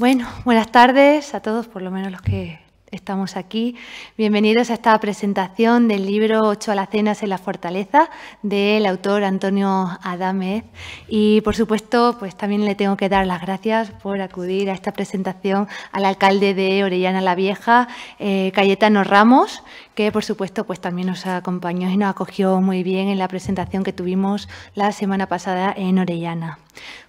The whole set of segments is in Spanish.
Bueno, buenas tardes a todos, por lo menos los que estamos aquí. Bienvenidos a esta presentación del libro 8 alacenas en la fortaleza del autor Antonio Adámez. Y, por supuesto, pues también le tengo que dar las gracias por acudir a esta presentación al alcalde de Orellana la Vieja, Cayetano Ramos, que, por supuesto, pues también nos acompañó y nos acogió muy bien en la presentación que tuvimos la semana pasada en Orellana.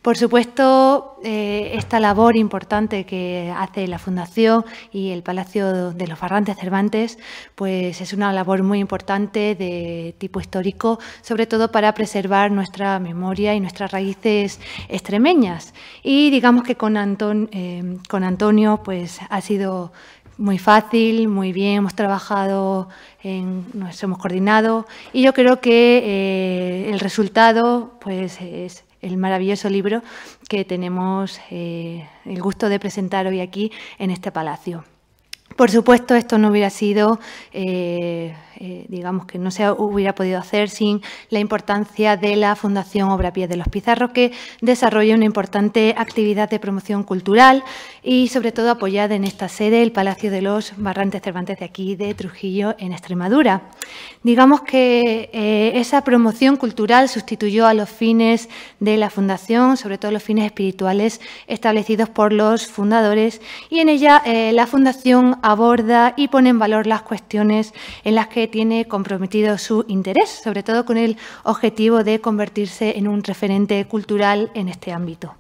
Por supuesto, esta labor importante que hace la Fundación y el Palacio de los Barrantes Cervantes, pues es una labor muy importante de tipo histórico, sobre todo para preservar nuestra memoria y nuestras raíces extremeñas. Y digamos que con Antonio pues ha sido muy fácil, muy bien, hemos trabajado, nos hemos coordinado y yo creo que el resultado pues es el maravilloso libro que tenemos el gusto de presentar hoy aquí en este palacio. Por supuesto, esto no hubiera sido, digamos que no se hubiera podido hacer sin la importancia de la Fundación Obra Pie de los Pizarros, que desarrolla una importante actividad de promoción cultural y, sobre todo, apoyada en esta sede, el Palacio de los Barrantes Cervantes de aquí, de Trujillo, en Extremadura. Digamos que esa promoción cultural sustituyó a los fines de la Fundación, sobre todo los fines espirituales establecidos por los fundadores, y en ella la Fundación aborda y pone en valor las cuestiones en las que tiene comprometido su interés, sobre todo con el objetivo de convertirse en un referente cultural en este ámbito.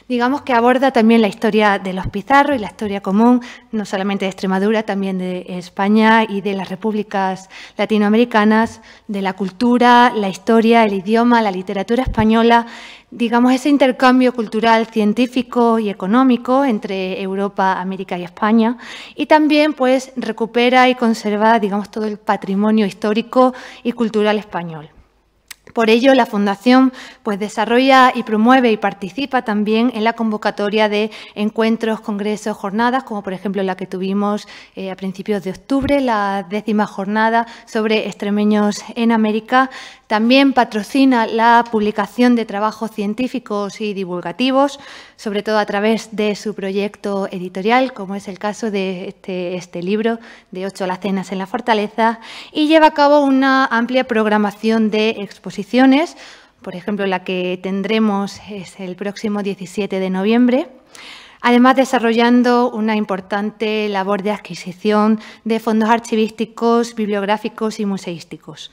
Digamos que aborda también la historia de los pizarros y la historia común, no solamente de Extremadura, también de España y de las repúblicas latinoamericanas, de la cultura, la historia, el idioma, la literatura española, digamos, ese intercambio cultural, científico y económico entre Europa, América y España, y también pues recupera y conserva, digamos, todo el patrimonio histórico y cultural español. Por ello, la Fundación pues, desarrolla y promueve y participa también en la convocatoria de encuentros, congresos, jornadas, como por ejemplo la que tuvimos a principios de octubre, la 10ª jornada sobre extremeños en América. También patrocina la publicación de trabajos científicos y divulgativos, sobre todo a través de su proyecto editorial, como es el caso de este libro, de 8 alacenas en la fortaleza, y lleva a cabo una amplia programación de exposiciones. Por ejemplo, la que tendremos es el próximo 17 de noviembre. Además, desarrollando una importante labor de adquisición de fondos archivísticos, bibliográficos y museísticos.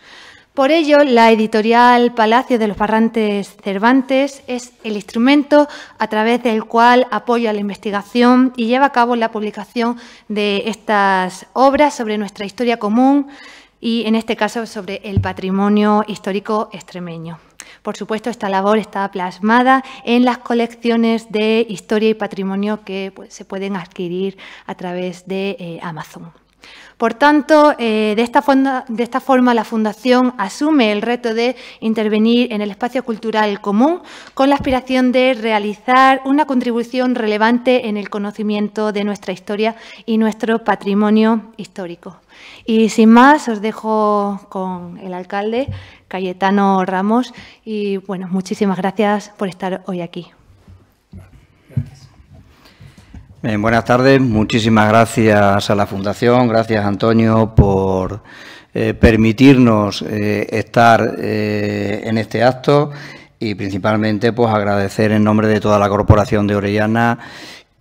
Por ello, la editorial Palacio de los Barrantes Cervantes es el instrumento a través del cual apoya la investigación y lleva a cabo la publicación de estas obras sobre nuestra historia común y, en este caso, sobre el patrimonio histórico extremeño. Por supuesto, esta labor está plasmada en las colecciones de historia y patrimonio que pues, se pueden adquirir a través de Amazon. Por tanto, de esta forma la Fundación asume el reto de intervenir en el espacio cultural común con la aspiración de realizar una contribución relevante en el conocimiento de nuestra historia y nuestro patrimonio histórico. Y sin más, os dejo con el alcalde, Cayetano Ramos, y bueno, muchísimas gracias por estar hoy aquí. Bien, buenas tardes, muchísimas gracias a la Fundación, gracias Antonio por permitirnos estar en este acto y principalmente pues agradecer en nombre de toda la Corporación de Orellana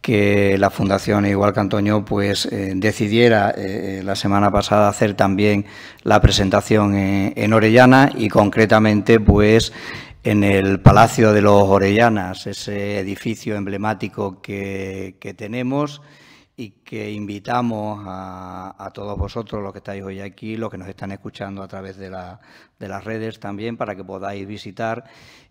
que la Fundación, igual que Antonio, pues decidiera la semana pasada hacer también la presentación en Orellana y concretamente pues en el Palacio de los Orellanas, ese edificio emblemático que tenemos y que invitamos a todos vosotros, los que estáis hoy aquí, los que nos están escuchando a través de las redes también, para que podáis visitar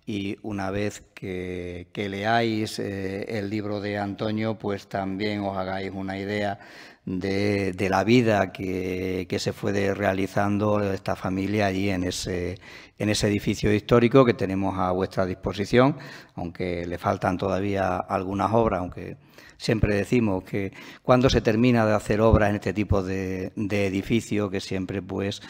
y una vez que leáis el libro de Antonio, pues también os hagáis una idea de la vida que se fue realizando esta familia allí en ese en ese edificio histórico que tenemos a vuestra disposición, aunque le faltan todavía algunas obras, aunque siempre decimos que cuando se termina de hacer obras en este tipo de edificios, que siempre pues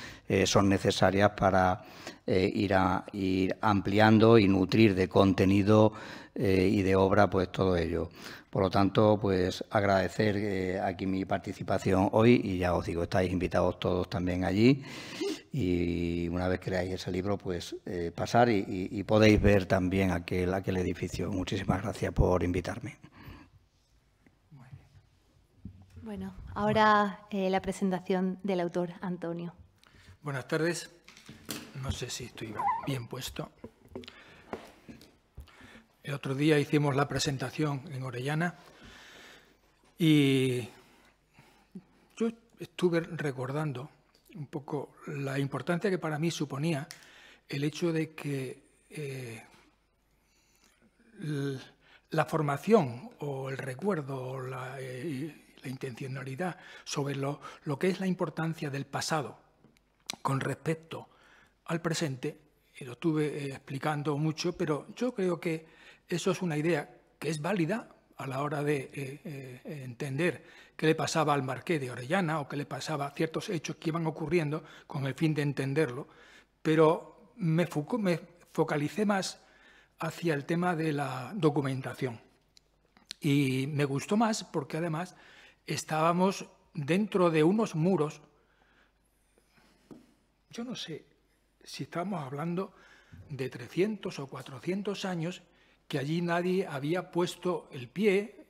son necesarias para ir ampliando y nutrir de contenido y de obra pues todo ello. Por lo tanto, pues agradecer aquí mi participación hoy y ya os digo, estáis invitados todos también allí y una vez que leáis ese libro, pues pasar y podéis ver también aquel edificio. Muchísimas gracias por invitarme. Bueno, ahora la presentación del autor, Antonio. Buenas tardes. No sé si estoy bien puesto. El otro día hicimos la presentación en Orellana y yo estuve recordando un poco la importancia que para mí suponía el hecho de que la formación o el recuerdo o la intencionalidad sobre lo que es la importancia del pasado con respecto al presente, y lo estuve explicando mucho, pero yo creo que eso es una idea que es válida a la hora de entender qué le pasaba al marqués de Orellana o qué le pasaba a ciertos hechos que iban ocurriendo con el fin de entenderlo, pero me focalicé más hacia el tema de la documentación. Y me gustó más porque además estábamos dentro de unos muros. Yo no sé si estábamos hablando de 300 o 400 años que allí nadie había puesto el pie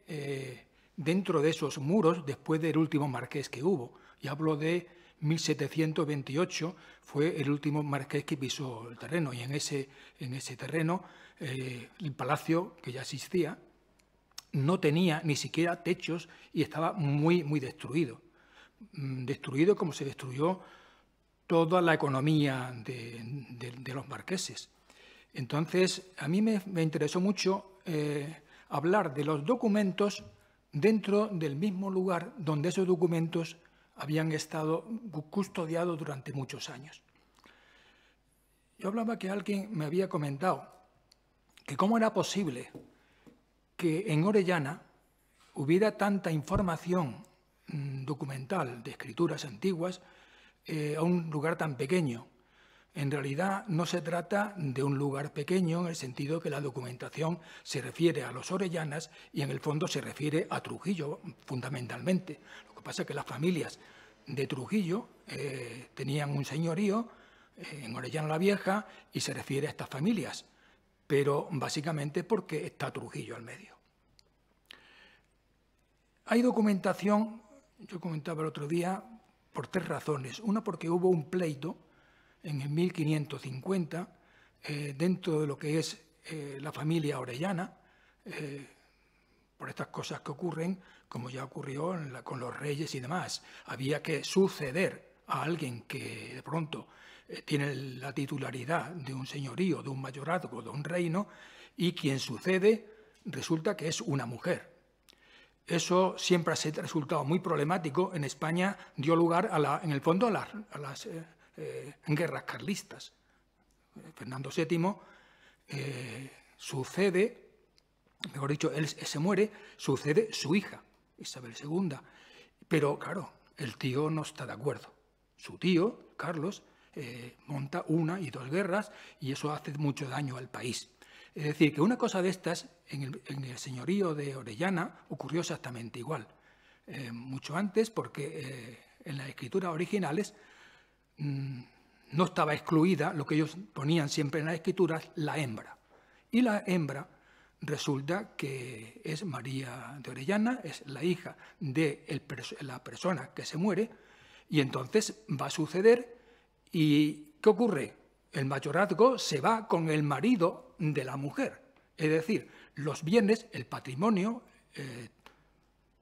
dentro de esos muros después del último marqués que hubo. Y hablo de 1728, fue el último marqués que pisó el terreno, y en ese terreno el palacio, que ya existía, no tenía ni siquiera techos y estaba muy, muy destruido. Destruido como se destruyó toda la economía de los marqueses. Entonces, a mí me interesó mucho hablar de los documentos dentro del mismo lugar donde esos documentos habían estado custodiados durante muchos años. Yo hablaba que alguien me había comentado que cómo era posible que en Orellana hubiera tanta información documental de escrituras antiguas a un lugar tan pequeño. En realidad no se trata de un lugar pequeño en el sentido que la documentación se refiere a los orellanas y en el fondo se refiere a Trujillo fundamentalmente. Lo que pasa es que las familias de Trujillo tenían un señorío en Orellana la Vieja y se refiere a estas familias, pero básicamente porque está Trujillo al medio. Hay documentación, yo comentaba el otro día, por tres razones. Una, porque hubo un pleito en el 1550 dentro de lo que es la familia orellana, por estas cosas que ocurren, como ya ocurrió con los reyes y demás. Había que suceder a alguien que de pronto tiene la titularidad de un señorío, de un mayorazgo, de un reino, y quien sucede resulta que es una mujer. Eso siempre ha resultado muy problemático. En España dio lugar, en el fondo, a las guerras carlistas. Fernando VII sucede, mejor dicho, él se muere, sucede su hija, Isabel II. Pero, claro, el tío no está de acuerdo. Su tío, Carlos, monta una y dos guerras y eso hace mucho daño al país. Es decir, que una cosa de estas, en el señorío de Orellana, ocurrió exactamente igual. Mucho antes, porque en las escrituras originales no estaba excluida, lo que ellos ponían siempre en las escrituras, la hembra. Y la hembra resulta que es María de Orellana, es la hija de la persona que se muere, y entonces va a suceder. ¿Y qué ocurre? El mayorazgo se va con el marido de la mujer. Es decir, los bienes, el patrimonio,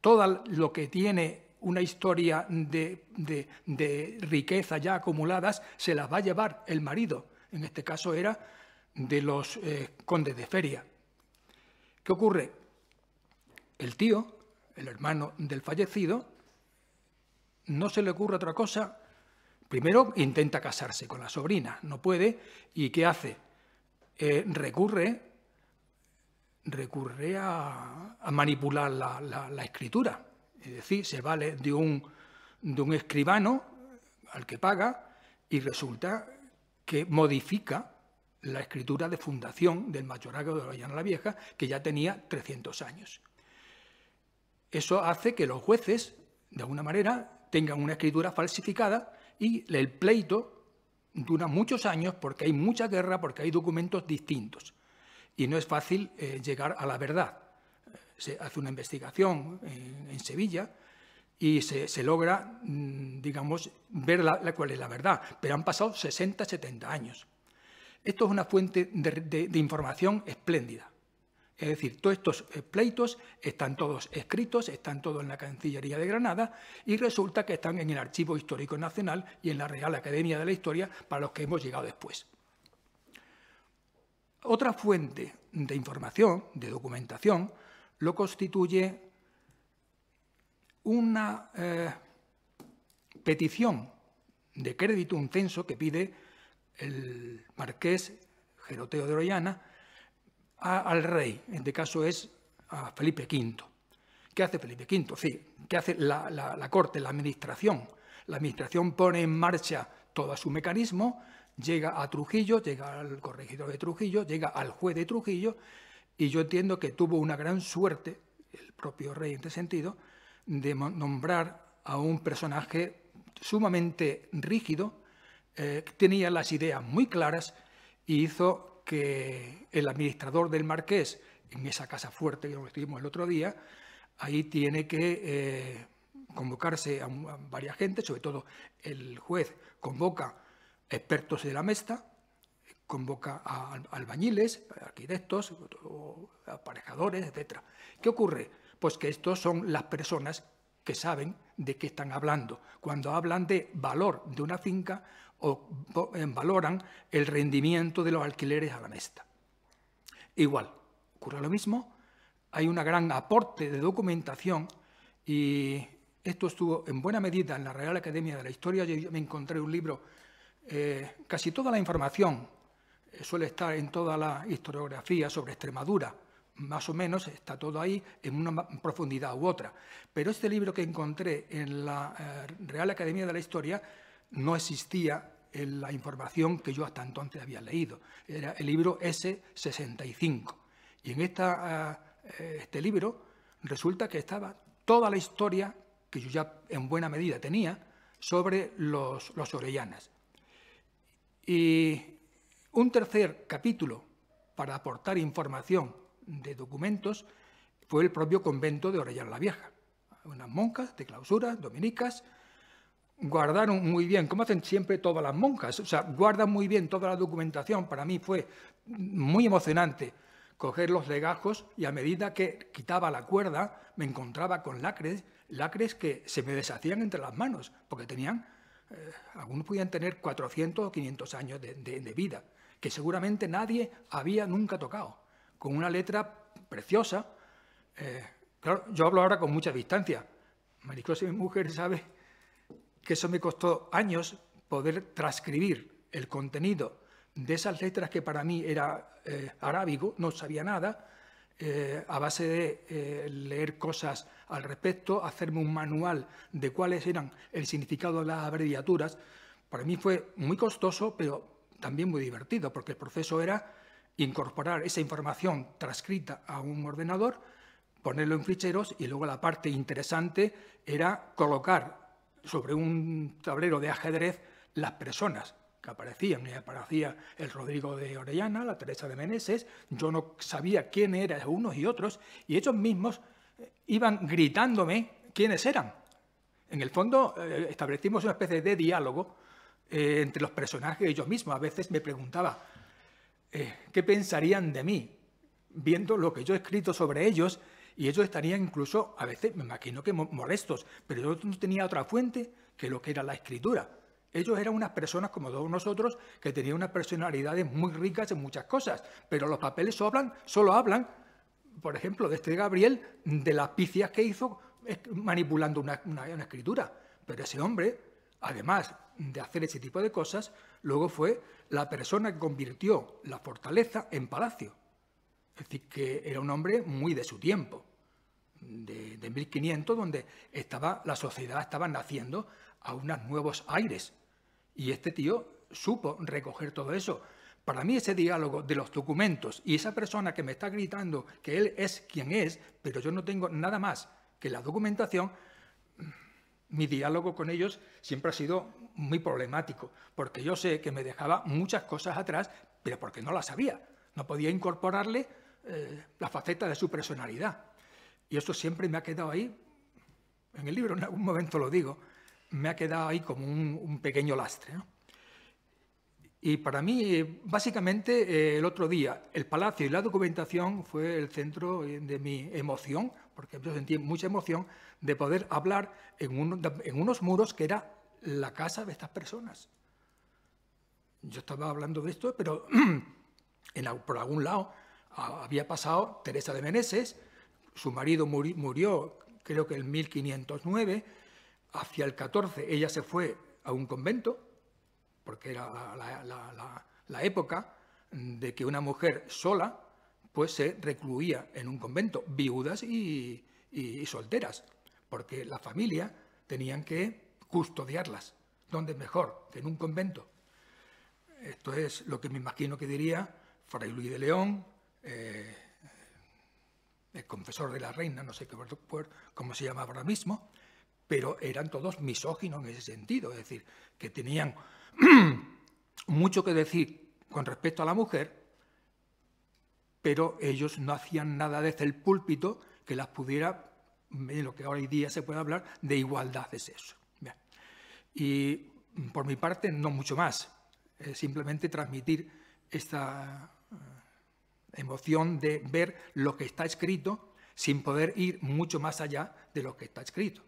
todo lo que tiene una historia de riqueza ya acumuladas, se las va a llevar el marido. En este caso era de los condes de Feria. ¿Qué ocurre? El tío, el hermano del fallecido, no se le ocurre otra cosa, Primero intenta casarse con la sobrina, no puede, ¿y qué hace? Recurre a manipular la escritura. Es decir, se vale de un escribano al que paga y resulta que modifica la escritura de fundación del mayorazgo de Orellana la Vieja, que ya tenía 300 años. Eso hace que los jueces, de alguna manera, tengan una escritura falsificada y el pleito dura muchos años porque hay mucha guerra, porque hay documentos distintos. Y no es fácil llegar a la verdad. Se hace una investigación en Sevilla y se logra, digamos, ver cuál es la verdad. Pero han pasado 60, 70 años. Esto es una fuente de información espléndida. Es decir, todos estos pleitos están todos escritos, están todos en la Cancillería de Granada y resulta que están en el Archivo Histórico Nacional y en la Real Academia de la Historia para los que hemos llegado después. Otra fuente de información, de documentación, lo constituye una petición de crédito, un censo que pide el marqués Geroteo de Orellana al rey, en este caso es a Felipe V. ¿Qué hace Felipe V? Sí, ¿qué hace la corte, la administración? La administración pone en marcha todo su mecanismo, llega a Trujillo, llega al corregidor de Trujillo, llega al juez de Trujillo, y yo entiendo que tuvo una gran suerte, el propio rey en este sentido, de nombrar a un personaje sumamente rígido, tenía las ideas muy claras y hizo que el administrador del marqués, en esa casa fuerte que estuvimos el otro día, ahí tiene que convocarse a varias gentes, sobre todo el juez convoca expertos de la Mesta, convoca a albañiles, a arquitectos, aparejadores, etc. ¿Qué ocurre? Pues que estos son las personas que saben de qué están hablando. Cuando hablan de valor de una finca o valoran el rendimiento de los alquileres a la Mesta. Igual, ocurre lo mismo, hay un gran aporte de documentación y esto estuvo en buena medida en la Real Academia de la Historia. Yo me encontré un libro, casi toda la información suele estar en toda la historiografía sobre Extremadura, más o menos está todo ahí en una profundidad u otra. Pero este libro que encontré en la Real Academia de la Historia no existía en la información que yo hasta entonces había leído. Era el libro S65. Y en este libro resulta que estaba toda la historia que yo ya en buena medida tenía sobre los orellanas. Y un tercer capítulo para aportar información de documentos fue el propio convento de Orellana la Vieja. Unas monjas de clausura, dominicas, guardaron muy bien, como hacen siempre todas las monjas, o sea, guardan muy bien toda la documentación. Para mí fue muy emocionante coger los legajos y a medida que quitaba la cuerda me encontraba con lacres que se me deshacían entre las manos, porque tenían, algunos podían tener 400 o 500 años de vida, que seguramente nadie había nunca tocado, con una letra preciosa. Claro, yo hablo ahora con mucha distancia. Maricruz, mi mujer, sabe que eso me costó años poder transcribir el contenido de esas letras que para mí era arábigo, no sabía nada, a base de leer cosas al respecto, hacerme un manual de cuáles eran el significado de las abreviaturas. Para mí fue muy costoso, pero también muy divertido, porque el proceso era incorporar esa información transcrita a un ordenador, ponerlo en ficheros y luego la parte interesante era colocar sobre un tablero de ajedrez las personas que aparecían. Y aparecía el Rodrigo de Orellana, la Teresa de Meneses. Yo no sabía quién eran unos y otros, y ellos mismos iban gritándome quiénes eran. En el fondo establecimos una especie de diálogo entre los personajes. Ellos mismos a veces me preguntaba qué pensarían de mí, viendo lo que yo he escrito sobre ellos, y ellos estarían incluso, a veces, me imagino que molestos, pero yo no tenía otra fuente que lo que era la escritura. Ellos eran unas personas como todos nosotros que tenían unas personalidades muy ricas en muchas cosas, pero los papeles solo hablan, por ejemplo, de este Gabriel, de las picias que hizo manipulando una escritura. Pero ese hombre, además de hacer ese tipo de cosas, luego fue la persona que convirtió la fortaleza en palacio. Es decir, que era un hombre muy de su tiempo, de 1500, donde la sociedad estaba naciendo a unos nuevos aires. Y este tío supo recoger todo eso. Para mí ese diálogo de los documentos y esa persona que me está gritando que él es quien es, pero yo no tengo nada más que la documentación, mi diálogo con ellos siempre ha sido muy problemático, porque yo sé que me dejaba muchas cosas atrás, pero porque no las sabía. No podía incorporarle la faceta de su personalidad. Y eso siempre me ha quedado ahí, en el libro en algún momento lo digo, me ha quedado ahí como un pequeño lastre, ¿no? Y para mí, básicamente, el otro día, el palacio y la documentación fue el centro de mi emoción, porque yo sentí mucha emoción de poder hablar en unos muros que era la casa de estas personas. Yo estaba hablando de esto, pero por algún lado había pasado Teresa de Meneses, su marido murió creo que en 1509, hacia el 14 ella se fue a un convento, porque era la época de que una mujer sola pues se recluía en un convento, viudas y solteras, porque la familia tenían que custodiarlas. ¿Dónde mejor que en un convento? Esto es lo que me imagino que diría Fray Luis de León, el confesor de la reina, no sé cómo se llama ahora mismo, pero eran todos misóginos en ese sentido, es decir, que tenían mucho que decir con respecto a la mujer, pero ellos no hacían nada desde el púlpito que las pudiera, en lo que hoy día se puede hablar, de igualdad de sexo. Bien. Y por mi parte, no mucho más, simplemente transmitir esta emoción de ver lo que está escrito sin poder ir mucho más allá de lo que está escrito.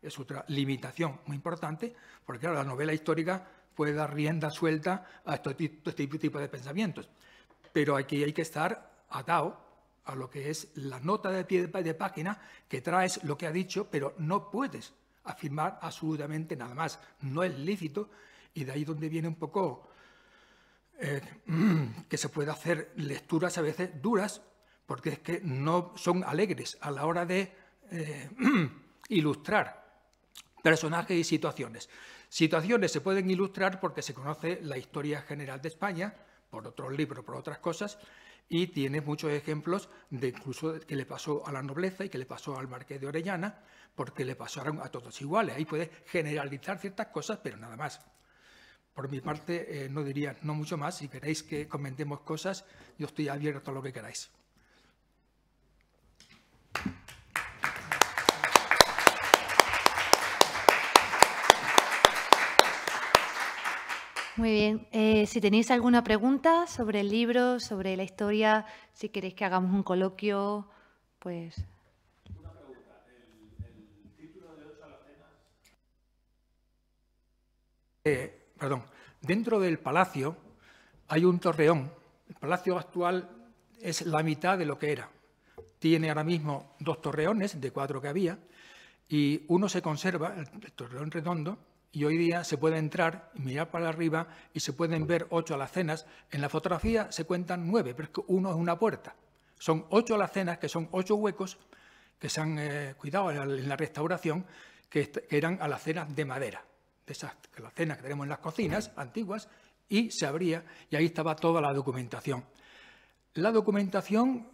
Es otra limitación muy importante, porque claro, la novela histórica puede dar rienda suelta a este tipo de pensamientos, pero aquí hay que estar atado a lo que es la nota de pie de página, que traes lo que ha dicho, pero no puedes afirmar absolutamente nada más. No es lícito, y de ahí donde viene un poco que se puede hacer lecturas a veces duras, porque es que no son alegres a la hora de ilustrar personajes y situaciones. Situaciones se pueden ilustrar porque se conoce la historia general de España, por otros libros, por otras cosas, y tiene muchos ejemplos de incluso que le pasó a la nobleza y que le pasó al marqués de Orellana, porque le pasaron a todos iguales. Ahí puede generalizar ciertas cosas, pero nada más. Por mi parte, no diría no mucho más. Si queréis que comentemos cosas, yo estoy abierto a lo que queráis. Muy bien. Si tenéis alguna pregunta sobre el libro, sobre la historia, si queréis que hagamos un coloquio, pues... Una pregunta. ¿El título de 8 alacenas? Perdón. Dentro del palacio hay un torreón. El palacio actual es la mitad de lo que era. Tiene ahora mismo 2 torreones de 4 que había, y uno se conserva, el torreón redondo, y hoy día se puede entrar y mirar para arriba y se pueden ver 8 alacenas. En la fotografía se cuentan 9, pero es que uno es una puerta. Son 8 alacenas, que son 8 huecos que se han cuidado en la restauración, que eran alacenas de madera, de esas alacenas que tenemos en las cocinas antiguas, y se abría y ahí estaba toda la documentación. La documentación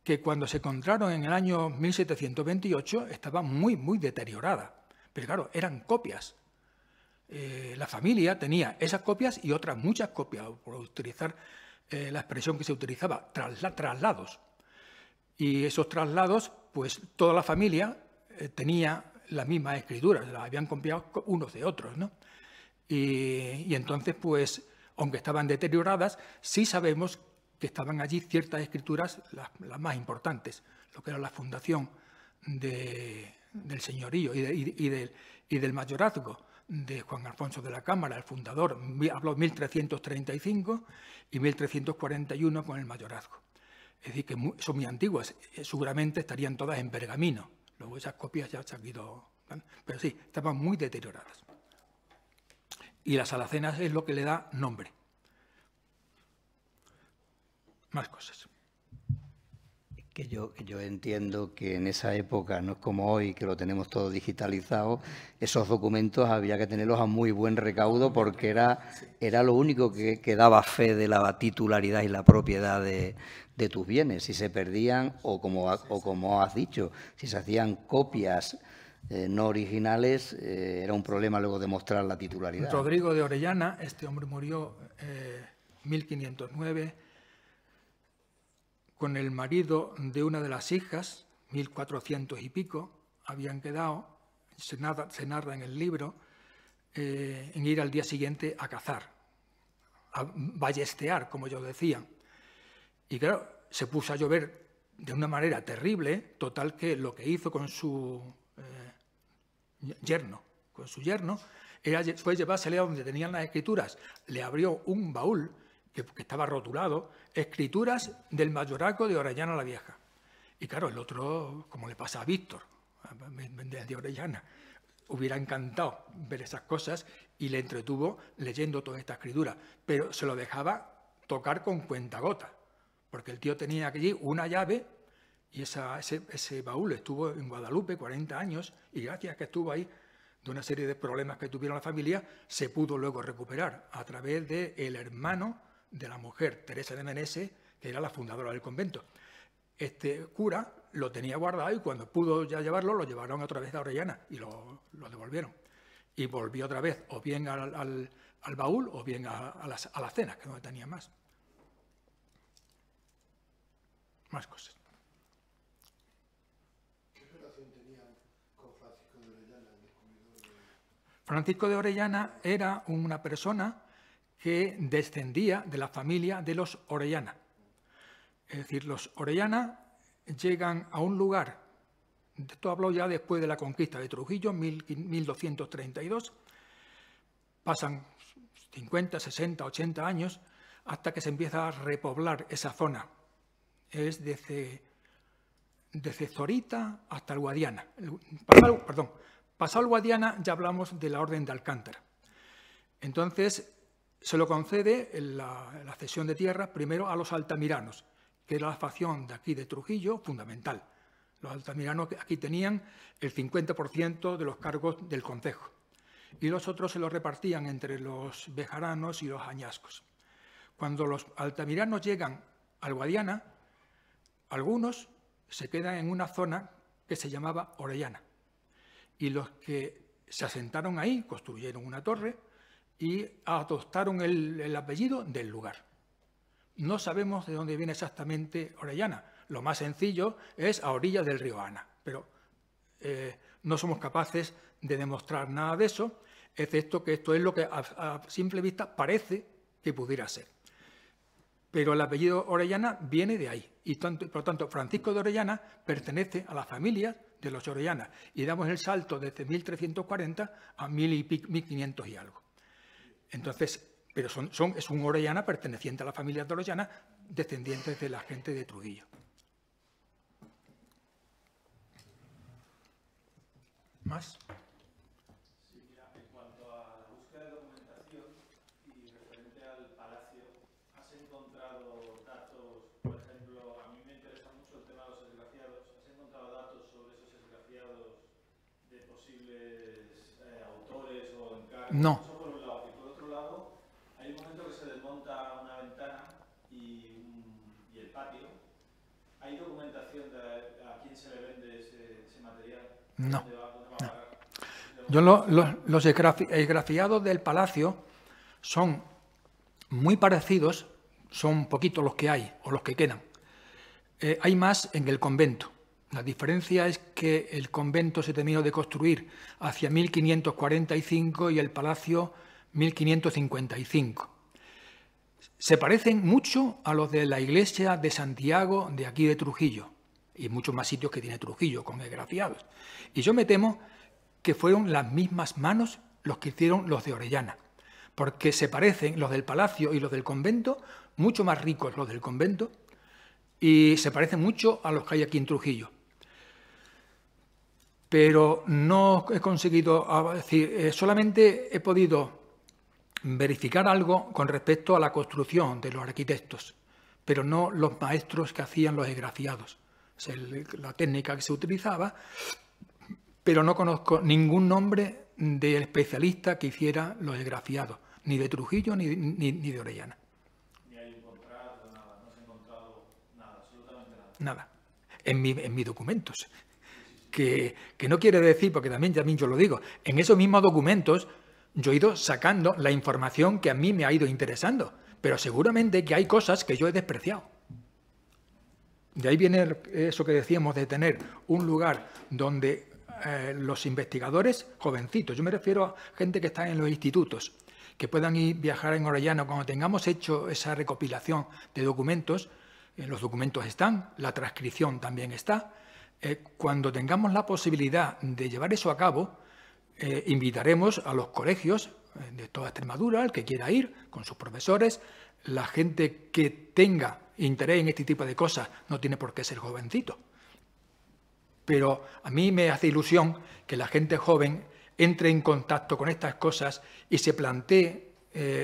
que cuando se encontraron en el año 1728 estaba muy, muy deteriorada, pero claro, eran copias. La familia tenía esas copias y otras muchas copias, por utilizar la expresión que se utilizaba, traslados. Y esos traslados, pues toda la familia tenía la misma escritura, las habían copiado unos de otros, ¿no? Y entonces, pues, aunque estaban deterioradas, sí sabemos que estaban allí ciertas escrituras, las más importantes, lo que era la fundación del señorío y del mayorazgo de Juan Alfonso de la Cámara, el fundador, habló 1335 y 1341 con el mayorazgo. Es decir, que son muy antiguas, seguramente estarían todas en pergamino. Luego esas copias ya se han ido, ¿vale? Pero sí, estaban muy deterioradas. y las alacenas es lo que le da nombre. Más cosas. Que yo entiendo que en esa época, no es como hoy, que lo tenemos todo digitalizado, esos documentos había que tenerlos a muy buen recaudo porque era lo único que daba fe de la titularidad y la propiedad de tus bienes. Si se perdían o como has dicho, si se hacían copias no originales, era un problema luego demostrar la titularidad. Rodrigo de Orellana, este hombre murió en 1509, con el marido de una de las hijas, 1400 y pico, habían quedado, se narra en el libro, en ir al día siguiente a cazar, a ballestear, como yo decía. Y claro, se puso a llover de una manera terrible, total que lo que hizo con su yerno, fue llevársele a donde tenían las escrituras, le abrió un baúl que estaba rotulado, escrituras del mayorazgo de Orellana la Vieja. Y claro, el otro, como le pasa a Víctor, de Orellana, hubiera encantado ver esas cosas y le entretuvo leyendo toda esta escritura, pero se lo dejaba tocar con cuentagotas, porque el tío tenía allí una llave y ese baúl estuvo en Guadalupe 40 años y gracias a que estuvo ahí, de una serie de problemas que tuvieron la familia, se pudo luego recuperar a través del hermano de la mujer, Teresa de Meneses, que era la fundadora del convento. Este cura lo tenía guardado y cuando pudo ya llevarlo, lo llevaron otra vez a Orellana y lo devolvieron. Y volvió otra vez o bien al baúl o bien a las cenas, que no tenía más. Más cosas. ¿Qué relación tenía con Francisco de Orellana, el descubridor de... Francisco de Orellana era una persona que descendía de la familia de los Orellana. Es decir, los Orellana llegan a un lugar, esto habló ya después de la conquista de Trujillo, 1232, pasan 50, 60, 80 años, hasta que se empieza a repoblar esa zona. Es desde Zorita hasta el Guadiana. Pasado el Guadiana ya hablamos de la Orden de Alcántara. Entonces, se lo concede la cesión de tierra primero a los altamiranos, que era la facción de aquí de Trujillo fundamental. Los altamiranos aquí tenían el 50% de los cargos del concejo y los otros se los repartían entre los bejaranos y los añascos. Cuando los altamiranos llegan al Guadiana, algunos se quedan en una zona que se llamaba Orellana y los que se asentaron ahí construyeron una torre y adoptaron el apellido del lugar. No sabemos de dónde viene exactamente Orellana. Lo más sencillo es a orillas del río Ana, pero no somos capaces de demostrar nada de eso, excepto que esto es lo que a simple vista parece que pudiera ser. Pero el apellido Orellana viene de ahí, y por lo tanto Francisco de Orellana pertenece a la familia de los Orellana, y damos el salto desde 1340 a 1500 y algo. Entonces, pero es un Orellana perteneciente a la familia de Orellana, descendientes de la gente de Trujillo. ¿Más? Sí, mira, en cuanto a la búsqueda de documentación y referente al palacio, ¿has encontrado datos, por ejemplo, a mí me interesa mucho el tema de los esgrafiados, ¿has encontrado datos sobre esos esgrafiados de posibles autores o encargos? No. Eso por un lado. Y por otro lado, hay un momento que se desmonta una ventana y el patio. ¿Hay documentación de a quién se le vende ese material? No. ¿Dónde va a parar? Los esgrafiados del palacio son muy parecidos, son poquitos los que hay o los que quedan. Hay más en el convento. La diferencia es que el convento se terminó de construir hacia 1545 y el palacio 1555. Se parecen mucho a los de la iglesia de Santiago de aquí de Trujillo y muchos más sitios que tiene Trujillo con esgrafiados. Y yo me temo que fueron las mismas manos los que hicieron los de Orellana, porque se parecen los del palacio y los del convento, mucho más ricos los del convento, y se parecen mucho a los que hay aquí en Trujillo. Pero no he conseguido, solamente he podido verificar algo con respecto a la construcción de los arquitectos, pero no los maestros que hacían los esgrafiados. Es la técnica que se utilizaba, pero no conozco ningún nombre de especialista que hiciera los esgrafiados, ni de Trujillo ni de Orellana. Ni hay encontrado nada, no se ha encontrado nada, absolutamente nada. Nada. En mis documentos. Que no quiere decir, porque también yo lo digo, en esos mismos documentos yo he ido sacando la información que a mí me ha ido interesando, pero seguramente que hay cosas que yo he despreciado. De ahí viene eso que decíamos de tener un lugar donde los investigadores jovencitos, yo me refiero a gente que está en los institutos, que puedan viajar en Orellana cuando tengamos hecho esa recopilación de documentos. Los documentos están, la transcripción también está. Cuando tengamos la posibilidad de llevar eso a cabo, invitaremos a los colegios de toda Extremadura, el que quiera ir, con sus profesores, la gente que tenga interés en este tipo de cosas, no tiene por qué ser jovencito. Pero a mí me hace ilusión que la gente joven entre en contacto con estas cosas y se plantee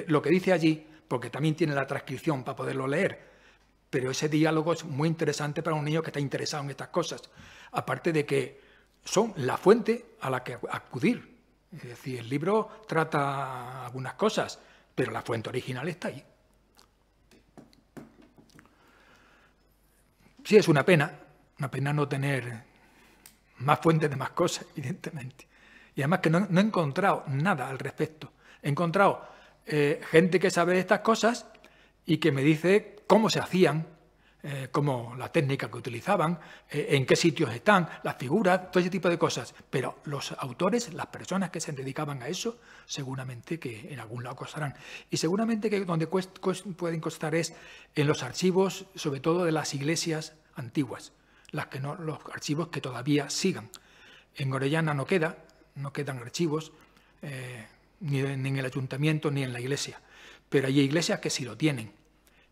lo que dice allí, porque también tiene la transcripción para poderlo leer. Pero ese diálogo es muy interesante para un niño que está interesado en estas cosas. Aparte de que son la fuente a la que acudir. Es decir, el libro trata algunas cosas, pero la fuente original está ahí. Sí, es una pena no tener más fuentes de más cosas, evidentemente. Y además que no he encontrado nada al respecto. He encontrado gente que sabe de estas cosas y que me dice cómo se hacían, cómo la técnica que utilizaban, en qué sitios están, las figuras, todo ese tipo de cosas. Pero los autores, las personas que se dedicaban a eso, seguramente que en algún lado costarán. Y seguramente que donde pueden costar es en los archivos, sobre todo de las iglesias antiguas, los archivos que todavía sigan. En Orellana no quedan archivos, ni en el ayuntamiento ni en la iglesia. Pero hay iglesias que sí lo tienen.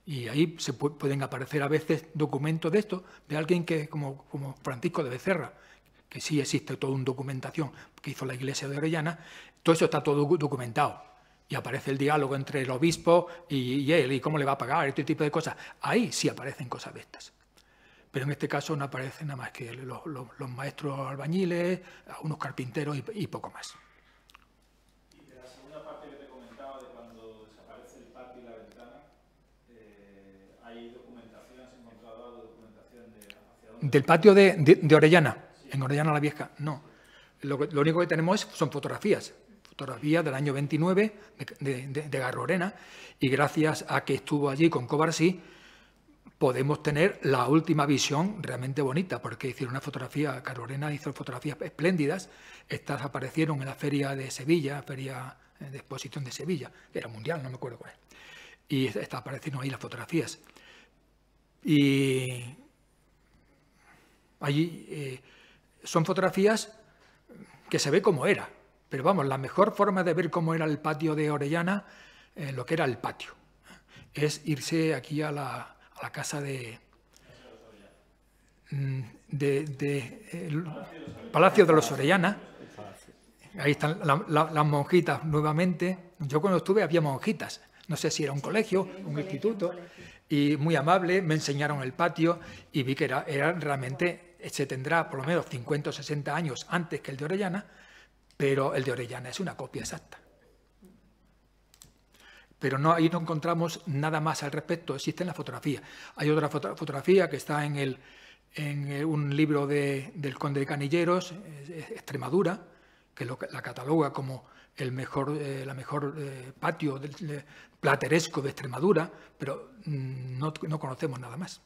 Y ahí se pueden aparecer a veces documentos de esto, de alguien que como Francisco de Becerra, que sí existe toda una documentación que hizo la iglesia de Orellana. Todo eso está todo documentado. Y aparece el diálogo entre el obispo y él, y cómo le va a pagar, este tipo de cosas. Ahí sí aparecen cosas de estas. Pero en este caso no aparecen nada más que los maestros albañiles, unos carpinteros y poco más. Y de la segunda parte que te comentaba, de cuando desaparece el patio y la ventana, ¿hay documentación? ¿Has encontrado algo de documentación hacia dónde? ¿Del patio de Orellana? Sí. En Orellana la Vieja, no. Lo único que tenemos son fotografías del año 29 de Garrorena, y gracias a que estuvo allí con Covarsí, podemos tener la última visión realmente bonita, porque hicieron una fotografía, Garrorena hizo fotografías espléndidas. Estas aparecieron en la feria de Sevilla, feria de exposición de Sevilla, que era mundial, no me acuerdo cuál es. Y aparecieron ahí las fotografías. Y allí son fotografías que se ve cómo era. Pero vamos, la mejor forma de ver cómo era el patio de Orellana, lo que era el patio, es irse aquí a la casa el Palacio de los Orellana. Ahí están las monjitas nuevamente. Yo cuando estuve había monjitas, no sé si era un colegio, un instituto, y muy amable, me enseñaron el patio y vi que era realmente, se tendrá por lo menos 50 o 60 años antes que el de Orellana, pero el de Orellana es una copia exacta. Pero ahí no encontramos nada más al respecto, existen las fotografías. Hay otra fotografía que está en un libro del Conde de Canilleros, Extremadura, que la cataloga como la mejor patio plateresco de Extremadura, pero no conocemos nada más.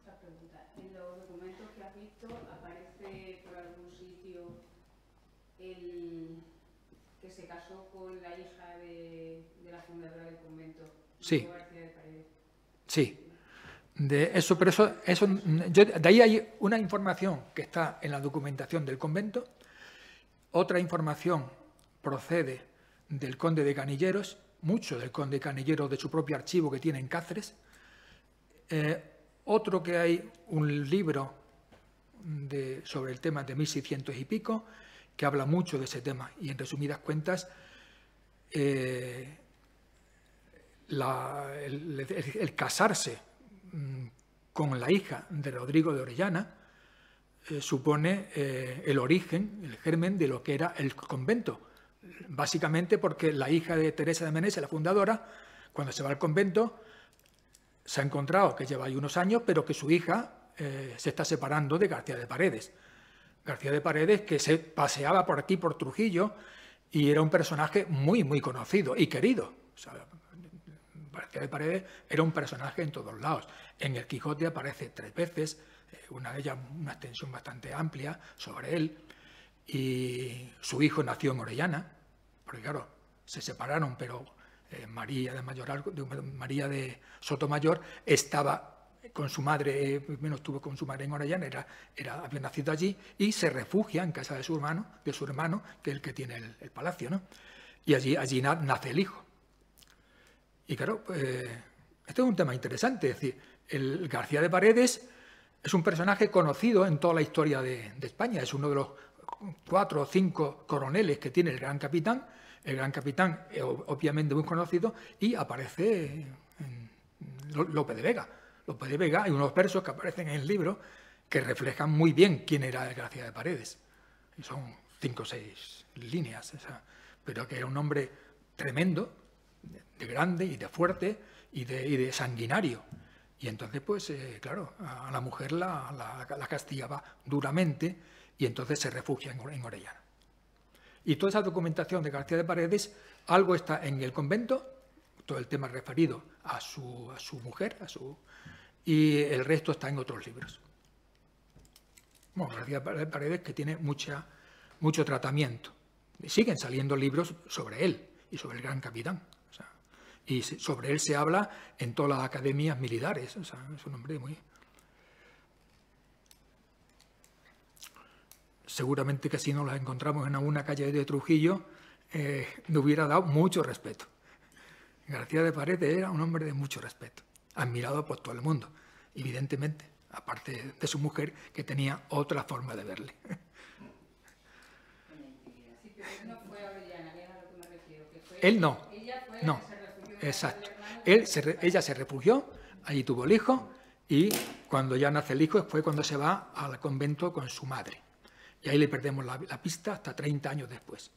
Otra pregunta. En los documentos que has visto, ¿aparece por algún sitio el que se casó con la hija de la fundadora del convento? Sí. García de Paredes. Sí. De ahí hay una información que está en la documentación del convento, otra información procede del conde de Canilleros, mucho del conde de Canilleros de su propio archivo que tiene en Cáceres, otro que hay un libro sobre el tema de 1600 y pico, que habla mucho de ese tema. Y en resumidas cuentas, el casarse con la hija de Rodrigo de Orellana supone el origen, el germen de lo que era el convento. Básicamente porque la hija de Teresa de Meneses, la fundadora, cuando se va al convento, se ha encontrado que lleva ahí unos años, pero que su hija se está separando de García de Paredes. García de Paredes, que se paseaba por aquí, por Trujillo, y era un personaje muy, muy conocido y querido. O sea, García de Paredes era un personaje en todos lados. En el Quijote aparece 3 veces, una de ellas una extensión bastante amplia sobre él, y su hijo nació en Orellana, porque claro, se separaron, pero María de Sotomayor estaba con su madre, primero estuvo con su madre en Orellana, había nacido allí, y se refugia en casa de su hermano, que es el que tiene el palacio, ¿no? Y allí nace el hijo. Y claro, este es un tema interesante, es decir, el García de Paredes es un personaje conocido en toda la historia de España, es uno de los 4 o 5 coroneles que tiene el Gran Capitán. El Gran Capitán es obviamente muy conocido, y aparece Lope de Vega. Lope de Vega, hay unos versos que aparecen en el libro que reflejan muy bien quién era el García de Paredes. Y son 5 o 6 líneas, pero que era un hombre tremendo, de grande y de fuerte y de sanguinario. Y entonces, pues, claro, a la mujer la castigaba duramente, y entonces se refugia en Orellana. Y toda esa documentación de García de Paredes, algo está en el convento, todo el tema referido a su mujer, y el resto está en otros libros. Bueno, García de Paredes, que tiene mucho tratamiento. Y siguen saliendo libros sobre él y sobre el Gran Capitán. O sea, y sobre él se habla en todas las academias militares. O sea, es un hombre muy... Seguramente que si nos las encontramos en alguna calle de Trujillo, nos hubiera dado mucho respeto. García de Paredes era un hombre de mucho respeto, admirado por todo el mundo, evidentemente, aparte de su mujer, que tenía otra forma de verle. Sí, pero él no fue a Orellana, es a lo que me refiero. Él no. Ella fue No, la que se refugió. exacto. Ella se refugió, allí tuvo el hijo, y cuando ya nace el hijo fue cuando se va al convento con su madre. Y ahí le perdemos la pista hasta 30 años después,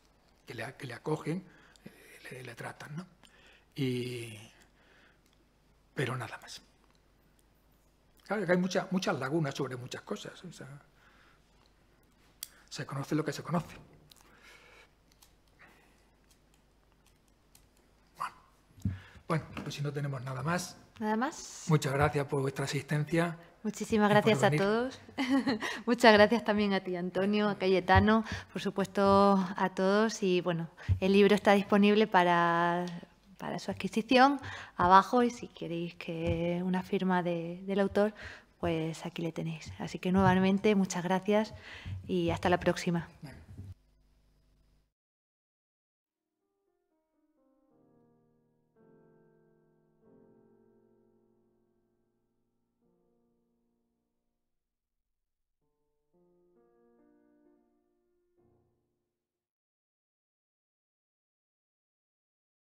que le acogen, le tratan, ¿no? Pero nada más. Claro, que hay muchas lagunas sobre muchas cosas. O sea, se conoce lo que se conoce. Bueno, pues si no tenemos nada más. Nada más. Muchas gracias por vuestra asistencia. Muchísimas gracias a todos. Muchas gracias también a ti, Antonio, a Cayetano, por supuesto a todos. Y bueno, el libro está disponible para su adquisición abajo, y si queréis que una firma del autor, pues aquí le tenéis. Así que nuevamente muchas gracias y hasta la próxima.